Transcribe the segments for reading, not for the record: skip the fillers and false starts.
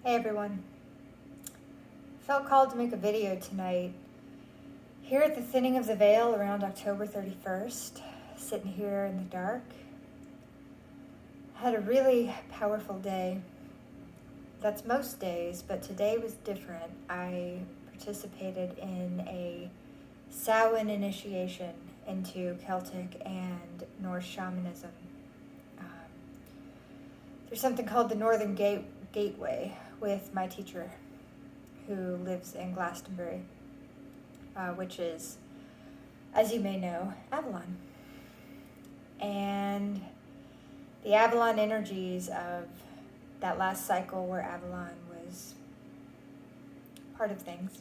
Hey everyone. Felt called to make a video tonight. Here at the thinning of the veil around October 31st, sitting here in the dark. Had a really powerful day. That's most days, but today was different. I participated in a Samhain initiation into Celtic and Norse shamanism. There's something called the Northern Gateway with my teacher who lives in Glastonbury, which is, as you may know, Avalon. And the Avalon energies of that last cycle where Avalon was part of things,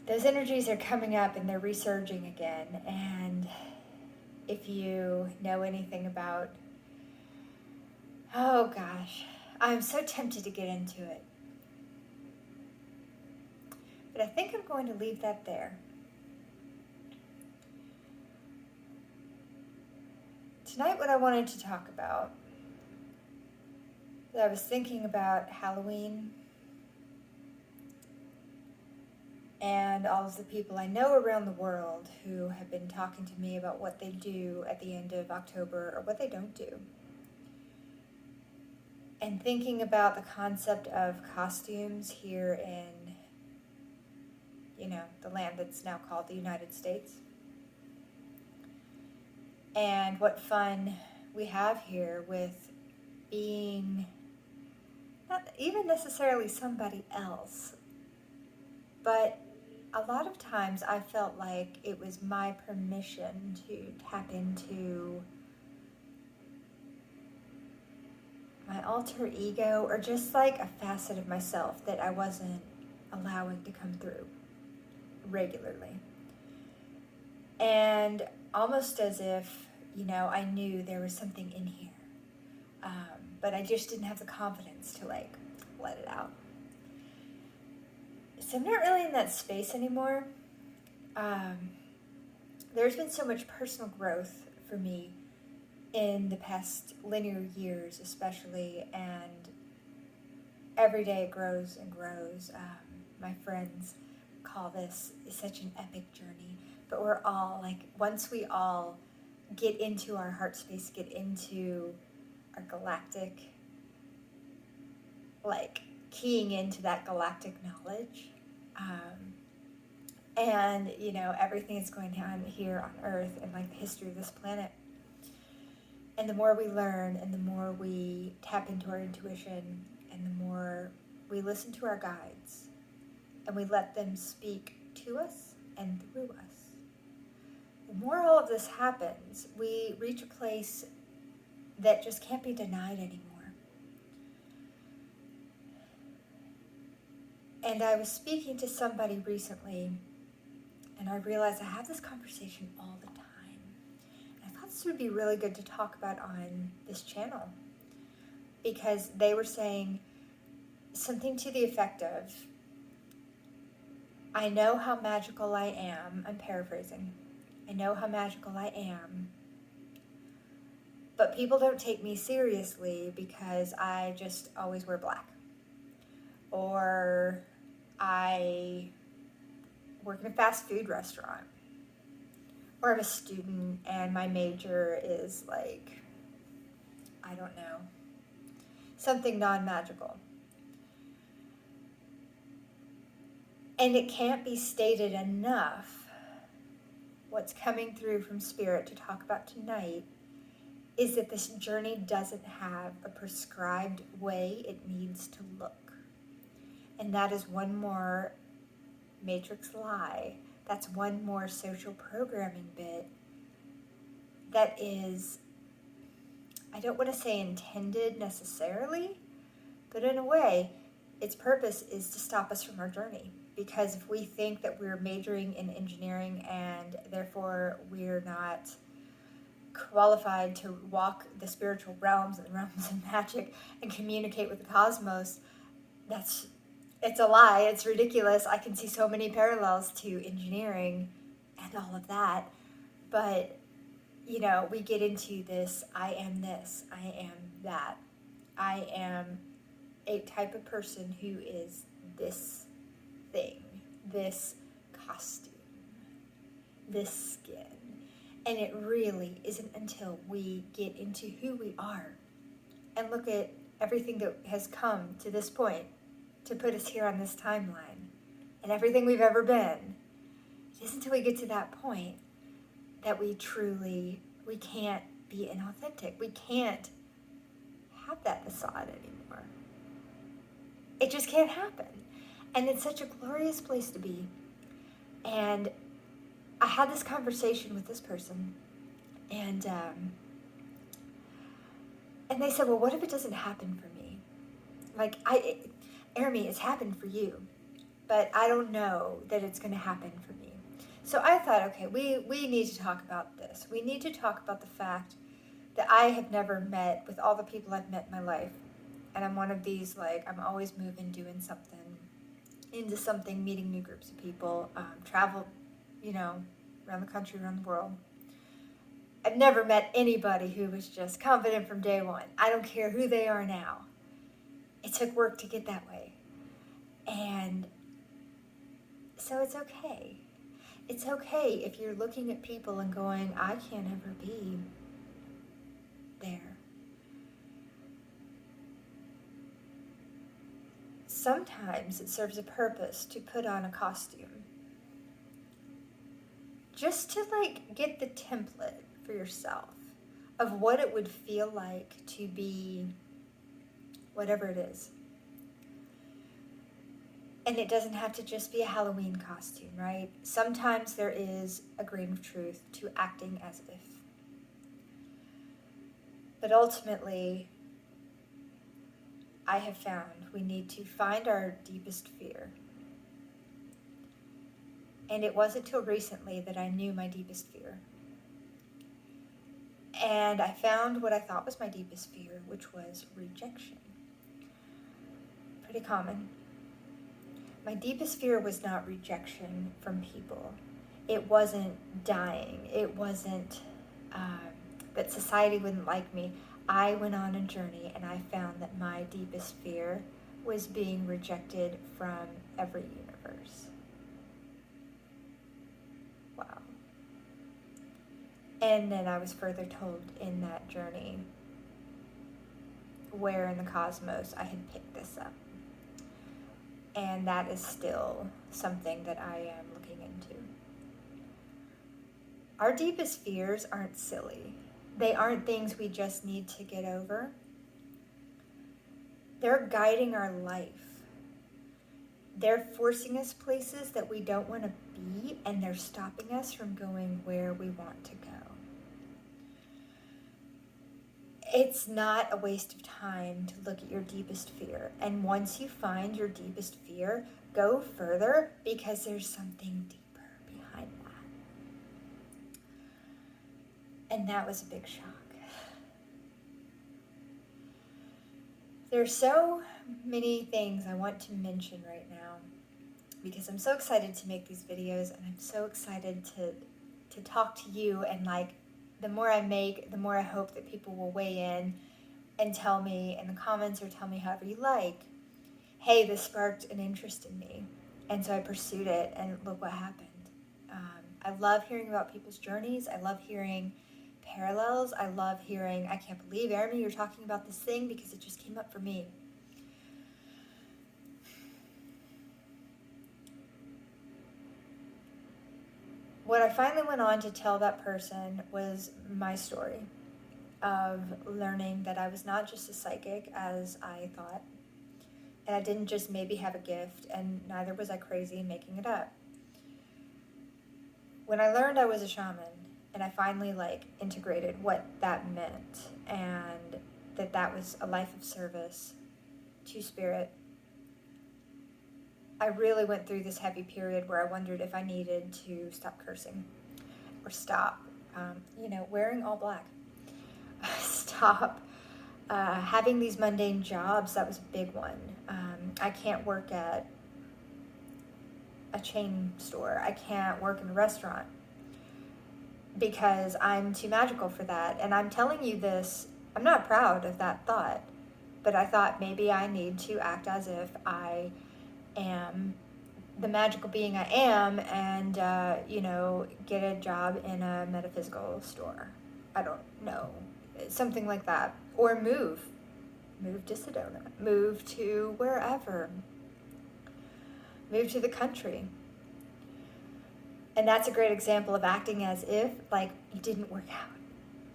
those energies are coming up and they're resurging again. And if you know anything about, oh gosh, I'm so tempted to get into it. But I think I'm going to leave that there. Tonight, what I wanted to talk about, I was thinking about Halloween and all of the people I know around the world who have been talking to me about what they do at the end of October or what they don't do. And thinking about the concept of costumes here in, the land that's now called the United States. And what fun we have here with being not even necessarily somebody else, but a lot of times I felt like it was my permission to tap into my alter ego, or just like a facet of myself that I wasn't allowing to come through regularly. And almost as if, I knew there was something in here. But I just didn't have the confidence to let it out. So I'm not really in that space anymore. There's been so much personal growth for me in the past linear years, especially, and every day it grows and grows. My friends call this such an epic journey, but we're all once we all get into our heart space, get into our galactic, keying into that galactic knowledge, and everything that's going on here on Earth and the history of this planet. And the more we learn and the more we tap into our intuition and the more we listen to our guides and we let them speak to us and through us, the more all of this happens, we reach a place that just can't be denied anymore. And I was speaking to somebody recently, and I realized I have this conversation all the time. And I thought this would be really good to talk about on this channel, because they were saying something to the effect of, I know how magical I am. I'm paraphrasing. I know how magical I am, but people don't take me seriously because I just always wear black. Or I work in a fast food restaurant. Or I'm a student and my major is I don't know, something non-magical. And it can't be stated enough. What's coming through from Spirit to talk about tonight is that this journey doesn't have a prescribed way it needs to look. And that is one more matrix lie. That's one more social programming bit that is, I don't want to say intended necessarily, but in a way, its purpose is to stop us from our journey. Because if we think that we're majoring in engineering and therefore we're not qualified to walk the spiritual realms and realms of magic and communicate with the cosmos, it's a lie. It's ridiculous. I can see so many parallels to engineering and all of that. But, we get into this, I am this, I am that, I am a type of person who is this thing, this costume, this skin. And it really isn't until we get into who we are and look at everything that has come to this point to put us here on this timeline and everything we've ever been. It isn't until we get to that point that we can't be inauthentic. We can't have that facade anymore. It just can't happen. And it's such a glorious place to be. And I had this conversation with this person, and they said, well, what if it doesn't happen for me? Like, Ermi, it's happened for you, but I don't know that it's going to happen for me. So I thought, okay, we need to talk about this. We need to talk about the fact that I have never met, with all the people I've met in my life, and I'm one of these, like, I'm always moving, doing something, into something, meeting new groups of people, travel, around the country, around the world. I've never met anybody who was just confident from day one. I don't care who they are now. It took work to get that way. And so it's okay. It's okay if you're looking at people and going, I can't ever be there. Sometimes it serves a purpose to put on a costume. Just to get the template for yourself of what it would feel like to be whatever it is. And it doesn't have to just be a Halloween costume, right? Sometimes there is a grain of truth to acting as if. But ultimately, I have found we need to find our deepest fear. And it wasn't until recently that I knew my deepest fear. And I found what I thought was my deepest fear, which was rejection. Pretty common. My deepest fear was not rejection from people. It wasn't dying. It wasn't that society wouldn't like me. I went on a journey and I found that my deepest fear was being rejected from every universe. Wow. And then I was further told in that journey where in the cosmos I had picked this up. And that is still something that I am looking into. Our deepest fears aren't silly. They aren't things we just need to get over. They're guiding our life. They're forcing us places that we don't want to be, and they're stopping us from going where we want to go. It's not a waste of time to look at your deepest fear. And once you find your deepest fear, go further, because there's something deeper behind that. And that was a big shock. There's so many things I want to mention right now, because I'm so excited to make these videos, and I'm so excited to talk to you, and the more I make, the more I hope that people will weigh in and tell me in the comments, or tell me however you like, hey, this sparked an interest in me. And so I pursued it, and look what happened. I love hearing about people's journeys. I love hearing parallels. I love hearing, I can't believe, Ermi, you're talking about this thing, because it just came up for me. What I finally went on to tell that person was my story of learning that I was not just a psychic as I thought, and I didn't just maybe have a gift, and neither was I crazy making it up. When I learned I was a shaman, and I finally integrated what that meant, and that was a life of service to spirit, I really went through this heavy period where I wondered if I needed to stop cursing, or stop, wearing all black. Stop having these mundane jobs. That was a big one. I can't work at a chain store. I can't work in a restaurant because I'm too magical for that. And I'm telling you this, I'm not proud of that thought, but I thought maybe I need to act as if I am the magical being I am and, get a job in a metaphysical store. I don't know. Something like that. Or move to Sedona, move to wherever, move to the country. And that's a great example of acting as if, like, it didn't work out.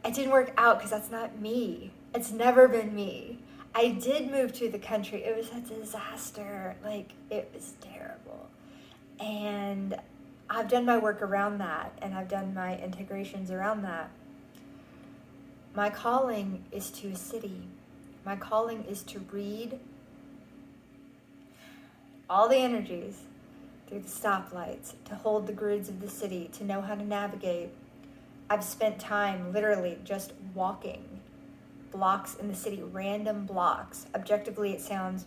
It didn't work out because that's not me. It's never been me. I did move to the country. It was a disaster. Like, it was terrible. And I've done my work around that, and I've done my integrations around that. My calling is to a city. My calling is to read all the energies through the stoplights, to hold the grids of the city, to know how to navigate. I've spent time literally just walking blocks in the city, random blocks. Objectively, it sounds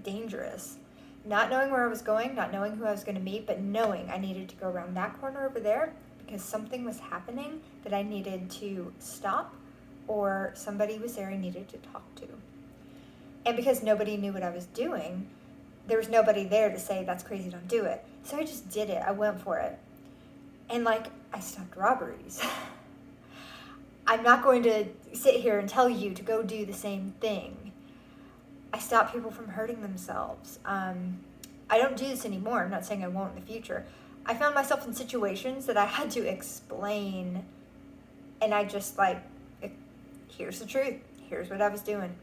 dangerous. Not knowing where I was going, not knowing who I was going to meet, but knowing I needed to go around that corner over there because something was happening that I needed to stop, or somebody was there I needed to talk to. And because nobody knew what I was doing, there was nobody there to say, that's crazy, don't do it. So I just did it. I went for it. And I stopped robberies. I'm not going to sit here and tell you to go do the same thing. I stopped people from hurting themselves. I don't do this anymore. I'm not saying I won't in the future. I found myself in situations that I had to explain, and I just here's the truth. Here's what I was doing.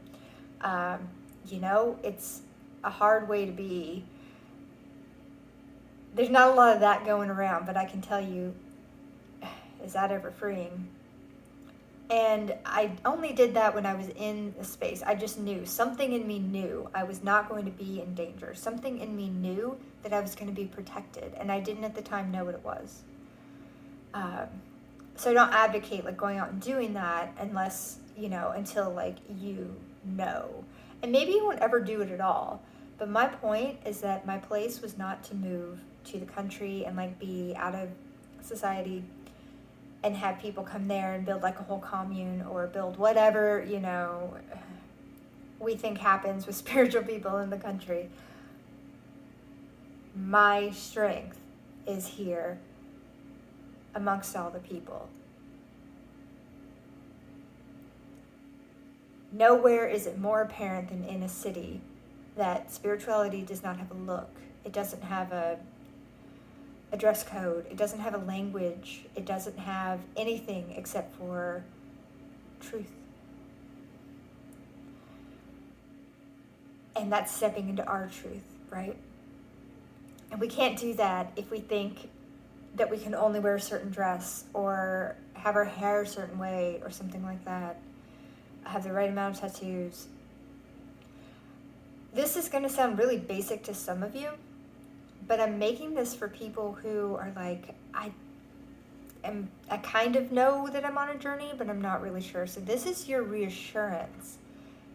It's a hard way to be. There's not a lot of that going around, but I can tell you, is that ever freeing? And I only did that when I was in a space. I just knew. Something in me knew I was not going to be in danger. Something in me knew that I was going to be protected. And I didn't at the time know what it was. So I don't advocate going out and doing that unless, until you know. And maybe you won't ever do it at all. But my point is that my place was not to move to the country and be out of society and have people come there and build a whole commune or build whatever, we think happens with spiritual people in the country. My strength is here amongst all the people. Nowhere is it more apparent than in a city that spirituality does not have a look. It doesn't have a dress code. It doesn't have a language. It doesn't have anything except for truth. And that's stepping into our truth, right? And we can't do that if we think that we can only wear a certain dress or have our hair a certain way or something like that. Have the right amount of tattoos. This is going to sound really basic to some of you, but I'm making this for people who are I kind of know that I'm on a journey, but I'm not really sure. So this is your reassurance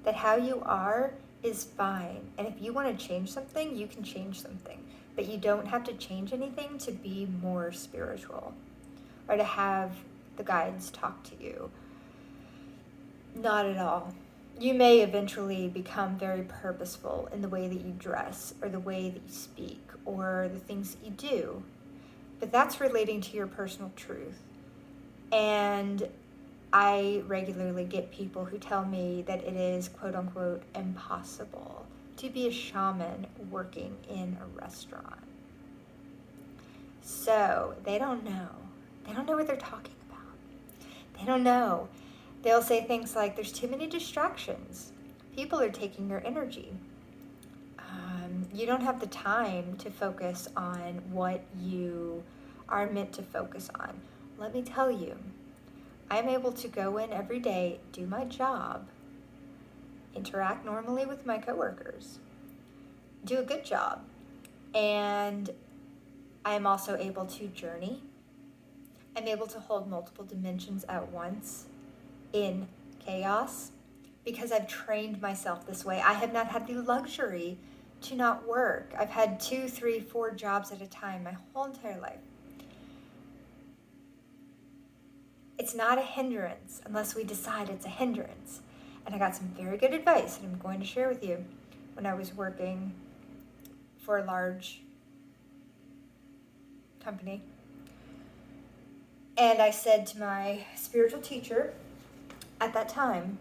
that how you are is fine. And if you want to change something, you can change something. But you don't have to change anything to be more spiritual or to have the guides talk to you. Not at all. You may eventually become very purposeful in the way that you dress or the way that you speak or the things that you do. But that's relating to your personal truth. And I regularly get people who tell me that it is, quote unquote, impossible to be a shaman working in a restaurant. So they don't know. They don't know what they're talking about. They don't know. They'll say things like, there's too many distractions. People are taking your energy. You don't have the time to focus on what you are meant to focus on. Let me tell you, I'm able to go in every day, do my job, interact normally with my coworkers, do a good job, and I'm also able to journey. I'm able to hold multiple dimensions at once in chaos because I've trained myself this way. I have not had the luxury to not work. I've had 2, 3, 4 jobs at a time my whole entire life. It's not a hindrance unless we decide it's a hindrance. And I got some very good advice that I'm going to share with you when I was working for a large company. And I said to my spiritual teacher at that time,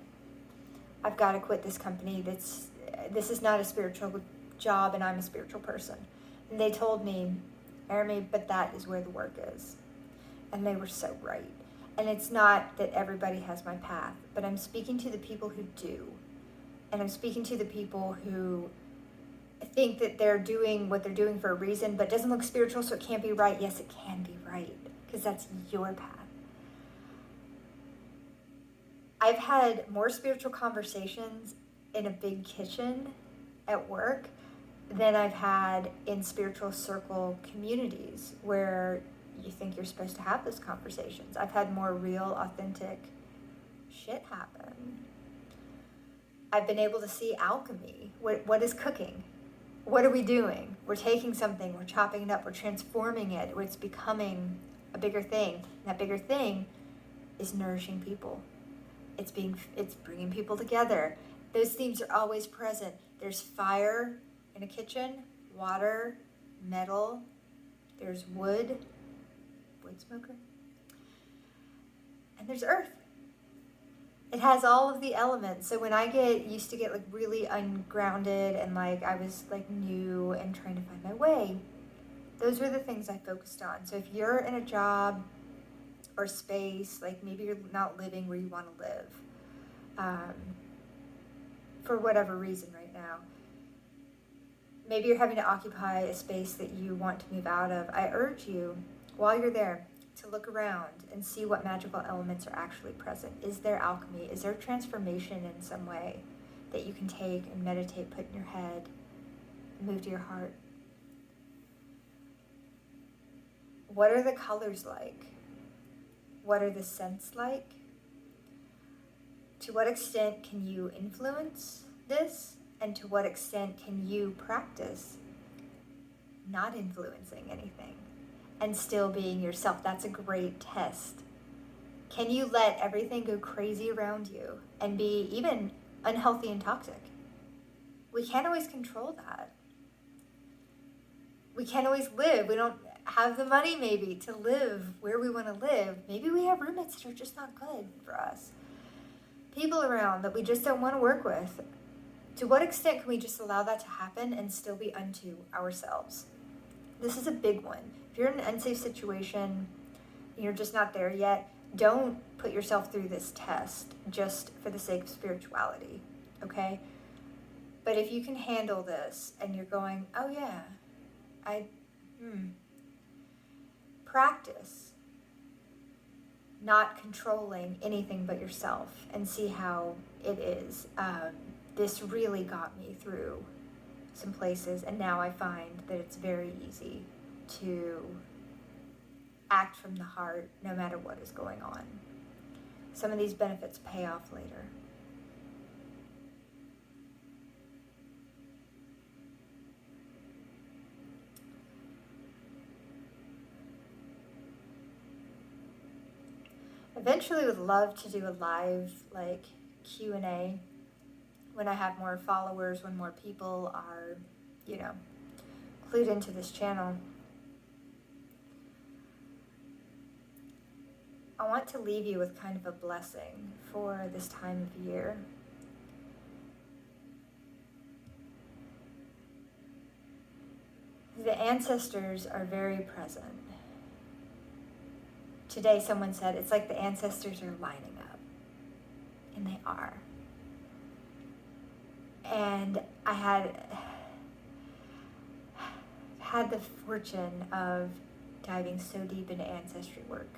I've got to quit this company. This is not a spiritual job, and I'm a spiritual person. And they told me, Jeremy, but that is where the work is. And they were so right. And it's not that everybody has my path, but I'm speaking to the people who do. And I'm speaking to the people who think that they're doing what they're doing for a reason, but it doesn't look spiritual, so it can't be right. Yes, it can be right, because that's your path. I've had more spiritual conversations in a big kitchen at work than I've had in spiritual circle communities where you think you're supposed to have those conversations. I've had more real, authentic shit happen. I've been able to see alchemy. What is cooking? What are we doing? We're taking something, we're chopping it up, we're transforming it, it's becoming a bigger thing. And that bigger thing is nourishing people. It's bringing people together. Those themes are always present. There's fire in a kitchen, water, metal, there's wood smoker, and there's earth. It has all of the elements. So when I used to get like really ungrounded and like I was like new and trying to find my way, those were the things I focused on. So if you're in a job or space, like maybe you're not living where you want to live, for whatever reason right now, maybe you're having to occupy a space that you want to move out of, I urge you, while you're there, to look around and see what magical elements are actually present. Is there alchemy? Is there transformation in some way that you can take and meditate, put in your head, and move to your heart? What are the colors like? What are the scents like? To what extent can you influence this? And to what extent can you practice not influencing anything and still being yourself? That's a great test. Can you let everything go crazy around you and be even unhealthy and toxic? We can't always control that. We can't always live. We don't have the money maybe to live where we want to live. Maybe we have roommates that are just not good for us. People around that we just don't want to work with. To what extent can we just allow that to happen and still be unto ourselves? This is a big one. If you're in an unsafe situation, you're just not there yet, don't put yourself through this test just for the sake of spirituality, okay? But if you can handle this and you're going, oh yeah, practice not controlling anything but yourself and see how it is. This really got me through some places, and now I find that it's very easy to act from the heart no matter what is going on. Some of these benefits pay off later. Eventually would love to do a live like Q&A when I have more followers, when more people are, clued into this channel. I want to leave you with kind of a blessing for this time of year. The ancestors are very present. Today someone said, it's like the ancestors are lining up. And they are. And I had the fortune of diving so deep into ancestry work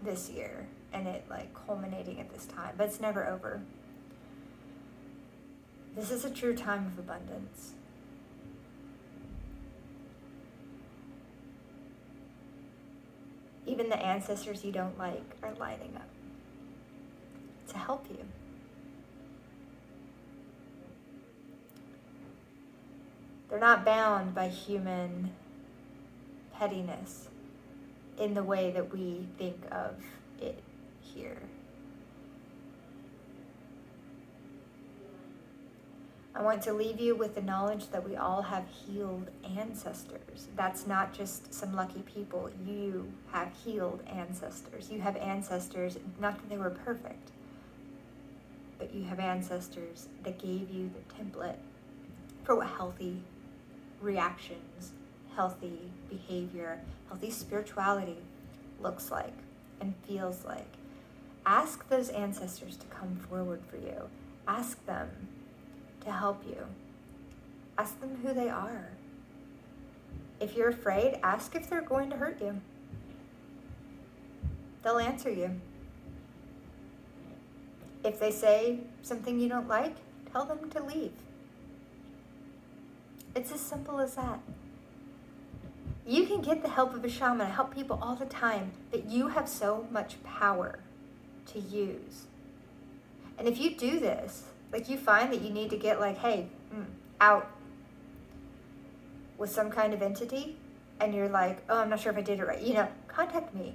this year, and it like culminating at this time, but it's never over. This is a true time of abundance. Even the ancestors you don't like are lining up to help you. They're not bound by human pettiness in the way that we think of it here. I want to leave you with the knowledge that we all have healed ancestors. That's not just some lucky people. You have healed ancestors. You have ancestors, not that they were perfect, but you have ancestors that gave you the template for what healthy reactions, healthy behavior, healthy spirituality looks like and feels like. Ask those ancestors to come forward for you. Ask them to help you. Ask them who they are. If you're afraid, ask if they're going to hurt you. They'll answer you. If they say something you don't like, tell them to leave. It's as simple as that. You can get the help of a shaman. I help people all the time, but you have so much power to use. And if you do this, like you find that you need to get like, hey, out with some kind of entity, and you're like, oh, I'm not sure if I did it right, contact me.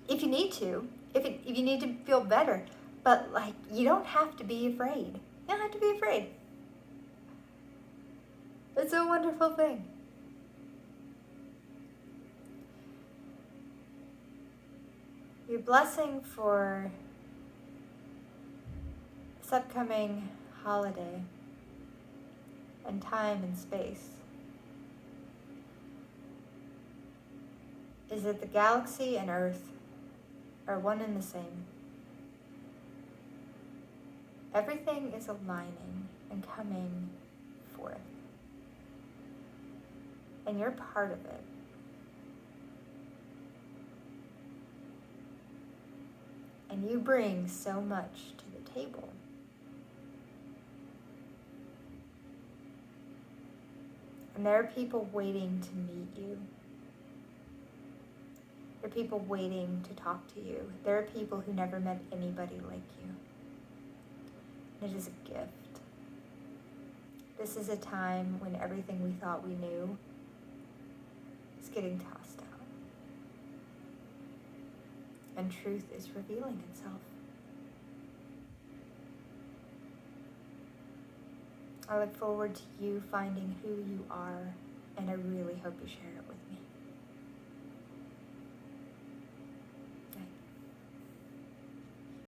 If you need to, if you need to feel better, but like, you don't have to be afraid. You don't have to be afraid. It's a wonderful thing. Your blessing for this upcoming holiday and time and space is that the galaxy and Earth are one and the same. Everything is aligning and coming forth. And you're part of it. And you bring so much to the table. And there are people waiting to meet you. There are people waiting to talk to you. There are people who never met anybody like you. And it is a gift. This is a time when everything we thought we knew is getting tossed out. And truth is revealing itself. I look forward to you finding who you are, and I really hope you share it with me.